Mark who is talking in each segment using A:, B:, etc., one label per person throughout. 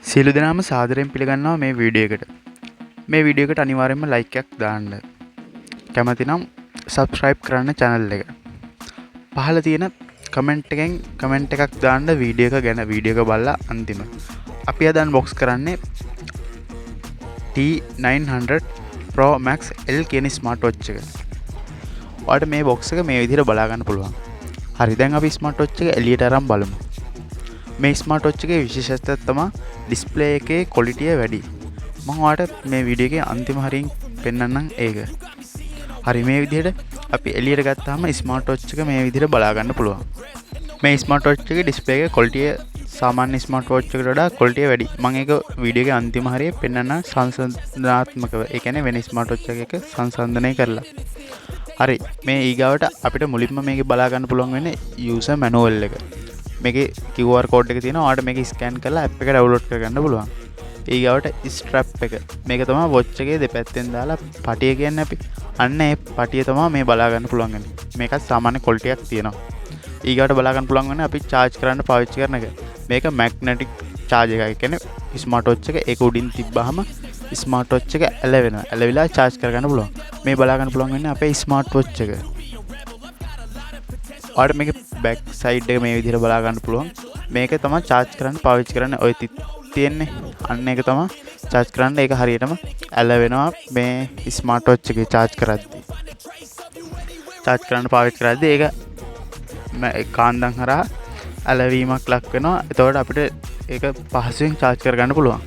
A: සියලු දෙනාම සාදරයෙන් පිළිගන්නවා මේ වීඩියෝ එකට. මේ වීඩියෝ එකට අනිවාර්යයෙන්ම ලයික් එකක් දාන්න. කැමති නම් subscribe කරන්න channel එක. පහළ තියෙන කමෙන්ට් එකෙන් කමෙන්ට් එකක් දාන්න වීඩියෝ එක ගැන වීඩියෝ එක බලලා අන්තිම. අපි අද අන්බොක්ස් කරන්නේ T900 Pro Max L කියන ස්මාර්ට් වොච් එක. ඔයාලට මේ බොක්ස් එක මේ විදිහට බලා ගන්න පුළුවන්. හරි, දැන් අපි ස්මාර්ට් වොච් එක එළියට අරන් බලමු. මේ ස්මාර්ට් වොච් එකේ විශේෂත්වය තමයි ඩිස්ප්ලේ එකේ ක්වොලිටි එක වැඩි. මම ඔයාලට මේ වීඩියෝ එකේ අන්තිම හරියෙන් පෙන්නන්නම් ඒක. හරි, මේ විදිහට අපි එළියට ගත්තාම ස්මාර්ට් වොච් එක මේ විදිහට බලා ගන්න පුළුවන්. මේ ස්මාර්ට් වොච් එකේ ඩිස්ප්ලේ එකේ ක්වොලිටි එක සාමාන්‍ය ස්මාර්ට් වොච් එකට වඩා ක්වොලිටි එක වැඩි. මම ඒක වීඩියෝ එකේ අන්තිම හරිය පෙන්නන්න සංසන්දනාත්මකව. ඒ කියන්නේ වෙන ස්මාර්ට් වොච් එකක සංසන්දනය කරලා. හරි, මේ ඊගාවට අපිට මුලින්ම මේක බලා ගන්න පුළුවන් වෙන්නේ යූසර් මැනුවල් එක. මේකේ QR කෝඩ් එක තියෙනවා. ඔයාලට මේක ස්කෑන් කරලා ඇප් එක ඩවුන්ලෝඩ් කරගන්න පුළුවන්. ඊගාවට ස්ට්‍රැප් එක. මේක තමයි වොච් එකේ දෙපැත්තෙන් දාලා පටිය කියන්නේ අපි. අන්න ඒ පටිය තමයි මේ බලා ගන්න පුළුවන් වෙන්නේ. මේකත් සාමාන්‍ය ක්වොලිටි එකක් තියෙනවා. ඊගාවට බලා ගන්න පුළුවන් වෙන්නේ අපි charge කරන්න පාවිච්චි කරන එක. මේක magnetic charge එකයි. ඒ කියන්නේ ස්මාර්ට් වොච් එක ඒක උඩින් තිබ්බහම ස්මාර්ට් වොච් එක ඇලවෙනවා. ඇලවිලා charge කරගන්න පුළුවන්. මේ බලා ගන්න පුළුවන් වෙන්නේ අපේ ස්මාර්ට් වොච් එක. ඔයාලට මේක බෑක් සයිඩ් එක මේ විදිහට බලා ගන්න පුළුවන්. මේක තමයි charge කරන්න පාවිච්චි කරන්නේ. ඔය තියෙන්නේ අන්න ඒක තමයි charge කරන්න. ඒක හරියටම ඇලවෙනවා මේ ස්මාර්ට් වොච් එකේ charge කරද්දී. charge කරන්න පාවිච්චි කරද්දී ඒක කාන්දම් හරහා ඇලවීමක් ලක් වෙනවා. එතකොට අපිට ඒක පහසුවෙන් charge කරගන්න පුළුවන්.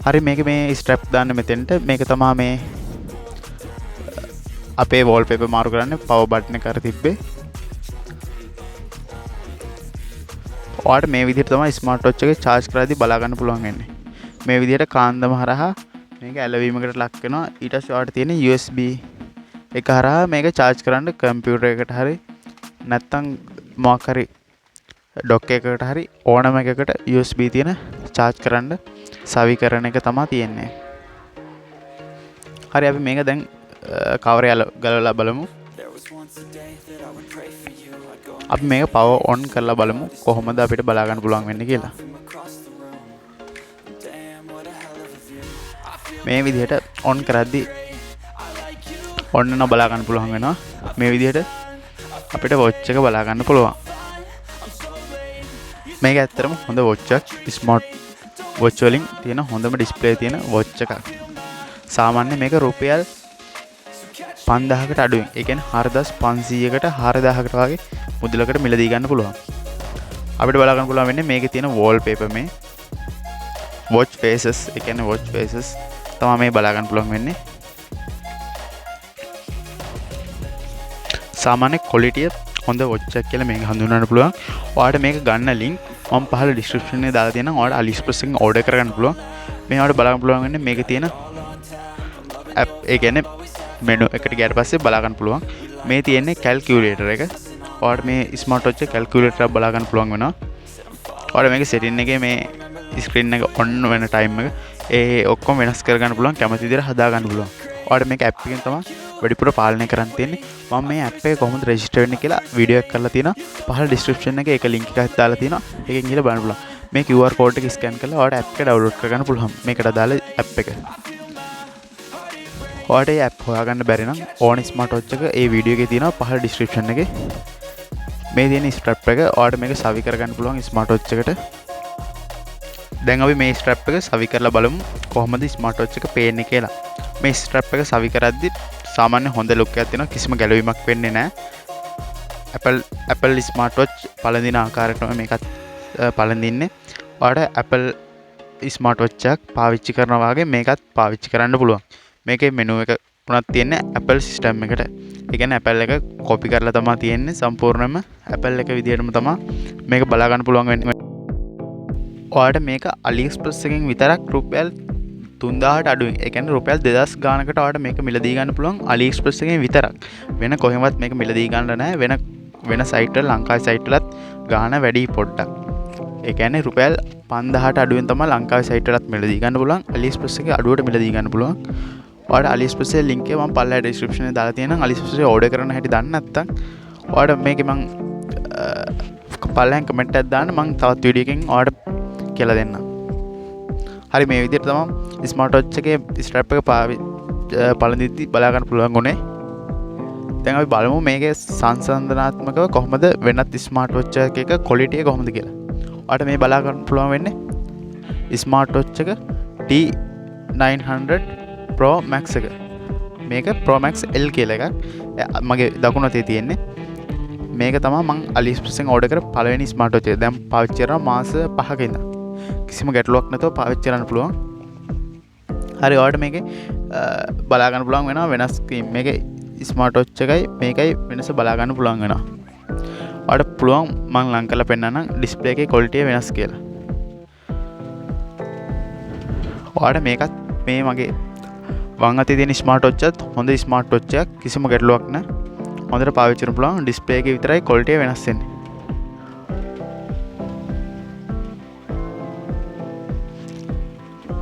A: හරි, මේක මේ ස්ට්‍රැප් දාන්න මෙතෙන්ට. මේක තමයි මේ අපේ වෝල්පේපර් මාරු කරන්න පවර් බටන් එක අර තිබ්බේ. ඔයාලට මේ විදිහට තමයි ස්මාර්ට් වොච් එකේ charge කරද්දී බලා ගන්න පුළුවන් වෙන්නේ. මේ විදිහට කාන්දම හරහා මේක ඇලවීමකට ලක් වෙනවා. ඊට පස්සේ ඔයාලට තියෙන USB එක හරහා මේක charge කරන්න කම්පියුටර් එකකට හරි නැත්නම් මොකක් හරි ඩොක් එකකට හරි ඕනම එකකට USB තියෙන charge කරන්න සවිකරණ එක තමයි තියෙන්නේ. හරි, අපි මේක දැන් කවරය ගලවලා බලමු. අපි මේක පවර් ඔන් කරලා බලමු කොහොමද අපිට බලා ගන්න පුළුවන් වෙන්නේ කියලා. මේ විදිහට ඔන් කරද්දී ඔන්න බලා ගන්න පුළුවන් වෙනවා. මේ විදිහට අපිට වොච් එක බලා ගන්න පුළුවන්. මේක ඇත්තටම හොඳ වොච් එකක්. ස්මාර්ට් වොච් වලින් තියෙන හොඳම ඩිස්ප්ලේ තියෙන වොච් එකක්. සාමාන්‍ය මේක රුපියල් 5000කට අඩුවෙන්, ඒ කියන්නේ 4500කට 4000කට වගේ මුදලකට මිලදී ගන්න පුළුවන්. අපිට බලා ගන්න පුළුවන් වෙන්නේ මේකේ තියෙන වෝල්පේපර් මේ watch faces. ඒ කියන්නේ watch faces තමයි මේ බලා ගන්න පුළුවන් වෙන්නේ. සාමාන්‍ය ක්වොලිටිය හොඳ වොච් එකක් කියලා මේක හඳුන්වන්න පුළුවන්. ඔයාලට මේක ගන්න link මම පහළ description එකේ දාලා තියෙනවා. ඔයාලට AliExpress එකෙන් order කරගන්න පුළුවන්. මේ ඔයාලට බලා ගන්න පුළුවන් වෙන්නේ මේකේ තියෙන app. ඒ කියන්නේ menu එකට ගියාට පස්සේ බලා ගන්න පුළුවන්. මේ තියෙන්නේ calculator එක. ඔයාලට මේ ස්මාර්ට් වොච් එක calculator එක බලා ගන්න පුළුවන් වෙනවා. ඔයාලට මේක setting එකේ මේ screen එක on වෙන time එක ඒ ඔක්කොම වෙනස් කරගන්න පුළුවන්. කැමති විදිහට හදා ගන්න පුළුවන්. ඔයාලට මේක app එකෙන් තමයි වැඩිපුර පාලනය කරන්න තියෙන්නේ. මම මේ app එක කොහොමද register වෙන්නේ කියලා වීඩියෝ එකක් කරලා තියෙනවා. පහළ description එකේ ඒක link එකක් දාලා තියෙනවා. ඒකෙන් ගිහලා බලන්න පුළුවන්. මේ QR code එක scan කරලා ඔයාලට app එක download කරගන්න පුළුවන්. මේකට දාලා app එක. ඔයාලට මේ app හොයාගන්න බැරි නම් ඕන ස්මාර්ට් වොච් එක ඒ වීඩියෝ එකේ තියෙනවා පහළ description එකේ. මේ තියෙන ස්ට්‍රැප් එක ඔයාලට මේක සවි කරගන්න පුළුවන් ස්මාර්ට් වොච් එකට. දැන් අපි මේ ස්ට්‍රැප් එක සවි කරලා බලමු කොහොමද ස්මාර්ට් වොච් එක පේන්නේ කියලා. මේ ස්ට්‍රැප් එක සවි කරද්දි සාමාන්‍ය හොඳ ලුක් එකක් තියෙනවා. කිසිම ගැලවීමක් වෙන්නේ නැහැ. Apple ස්මාර්ට් වොච් පළඳින ආකාරයටම මේකත් පළඳින්නේ. ඔයාලට Apple ස්මාර්ට් වොච් එකක් පාවිච්චි කරනවා වගේ මේකත් පාවිච්චි කරන්න පුළුවන්. මේකේ මෙනු එක උනත් තියෙන්නේ Apple සිස්ටම් එකට. ඒ කියන්නේ Apple එක කොපි කරලා තමයි තියෙන්නේ. සම්පූර්ණයෙන්ම Apple එක විදිහටම තමයි මේක බලා ගන්න පුළුවන් වෙන්නේ. ඔයාලට මේක AliExpress එකෙන් විතරක් රුපියල් 3000ට අඩුවෙන්, ඒ කියන්නේ රුපියල් 2000 ගානකට ඔයාලට මේක මිලදී ගන්න පුළුවන් AliExpress එකෙන් විතරක්. වෙන කොහෙවත් මේක මිලදී ගන්න නැහැ. වෙන සයිට් වල ලංකාවේ සයිට් වලත් ගාන වැඩි පොඩ්ඩක්. ඒ කියන්නේ රුපියල් 5000ට අඩුවෙන් තමයි ලංකාවේ සයිට් වලත් මිලදී ගන්න පුළුවන්. AliExpress එකේ අඩුවට මිලදී ගන්න පුළුවන්. ඔයාලට AliExpress එකේ link එක මම පල්ලෙහා description එකේ දාලා තියෙනවා. AliExpress එකේ order කරන හැටි දන්නේ නැත්නම් ඔයාලට මේකේ මම පල්ලෙහාන් කමෙන්ට් එකක් දාන්න. මම තවත් වීඩියෝ එකකින් ඔයාලට කියලා දෙන්නම්. හරි මේ විදිහට තමයි ස්මාර්ට් වොච් එකේ ස්ට්‍රැප් එක පළඳිද්දි බලා ගන්න පුළුවන් උනේ. දැන් අපි බලමු මේකේ සංසන්දනාත්මකව කොහොමද වෙනත් ස්මාර්ට් වොච් එකක ක්වොලිටි එක කොහොමද කියලා. ඔයාලට මේ බලා ගන්න පුළුවන් වෙන්නේ ස්මාර්ට් වොච් එක T900 Pro Max එක. මේක Pro Max L කියලා එකක්. මගේ දකුණු අතේ තියෙන්නේ. මේක තමයි මම AliExpress එකෙන් ඕඩර් කරපු පළවෙනි ස්මාර්ට් වොච් එක. දැන් පාවිච්චි කරනවා මාස 5ක ඉඳන්. කිසිම ගැටලුවක් නැතුව පාවිච්චි කරන්න පුළුවන්. හරි ඔයාලට මේකේ බලා ගන්න පුළුවන් වෙනවා වෙනස් මේකේ ස්මාර්ට් වොච් එකයි මේකයි වෙනස බලා ගන්න පුළුවන් වෙනවා. ඔයාලට පුළුවන් මම ලං කරලා පෙන්නන්නම් ඩිස්ප්ලේ එකේ ක්වොලිටි වෙනස් කියලා. ඔයාලට මේකත් මේ මගේ වම් අතේ තියෙන ස්මාර්ට් වොච් එකත් හොඳ ස්මාර්ට් වොච් එකක් කිසිම ගැටලුවක් නැහැ. හොඳට පාවිච්චි කරන්න පුළුවන්. ඩිස්ප්ලේ එකේ විතරයි ක්වොලිටි වෙනස් වෙන්නේ.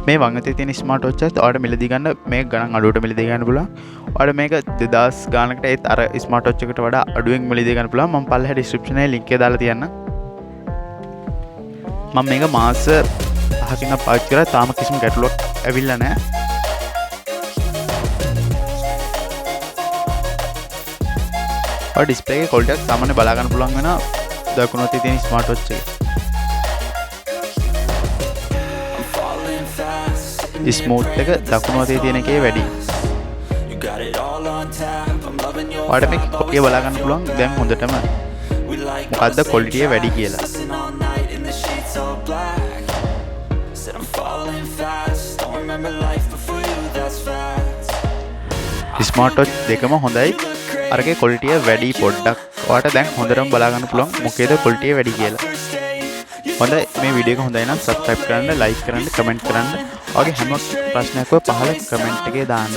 A: මේ වම් අතේ තියෙන ස්මාර්ට් වොච් එකත් ඔයාලට මිලදී ගන්න මේක ගණන් අඩුවට මිලදී ගන්න පුළුවන්. ඔයාලට මේක 2000 ගානකට ඒත් අර ස්මාර්ට් වොච් එකට වඩා අඩුවෙන් මිලදී ගන්න පුළුවන්. මම පල්ලෙහා ඩිස්ක්‍රිප්ෂන් එකේ ලින්ක් එක දාලා තියන්නම්. මම මේක මාස 5කින් පාවිච්චි කරලා තාම කිසිම ගැටලුවක් ඇවිල්ලා නැහැ. ඔය ඩිස්ප්ලේ එකේ ක්වොලිටි එක සාමාන්‍ය බලා ගන්න පුළුවන් වෙනවා දකුණු අතේ තියෙන ස්මාර්ට් වොච් එකේ. ස්මූත් එක දකුණු අතේ තියෙන එකේ වැඩි. ඔයාලට මේක ක්වොලිටිය බලා ගන්න පුළුවන් දැන් හොඳටම මොකද්ද ක්වොලිටිය වැඩි කියලා. ස්මාර්ට් වොච් දෙකම හොඳයි. අරගේ ක්වොලිටිය වැඩි පොඩ්ඩක්. ඔයාලට දැන් හොඳටම බලා ගන්න පුළුවන් මොකේද ක්වොලිටිය වැඩි කියලා. හොඳයි මේ වීඩියෝ එක හොඳයි නම් subscribe කරන්න, like කරන්න, comment කරන්න. ඔයාගේ හැම ප්‍රශ්නයක්ම පහළ comment එකේ දාන්න.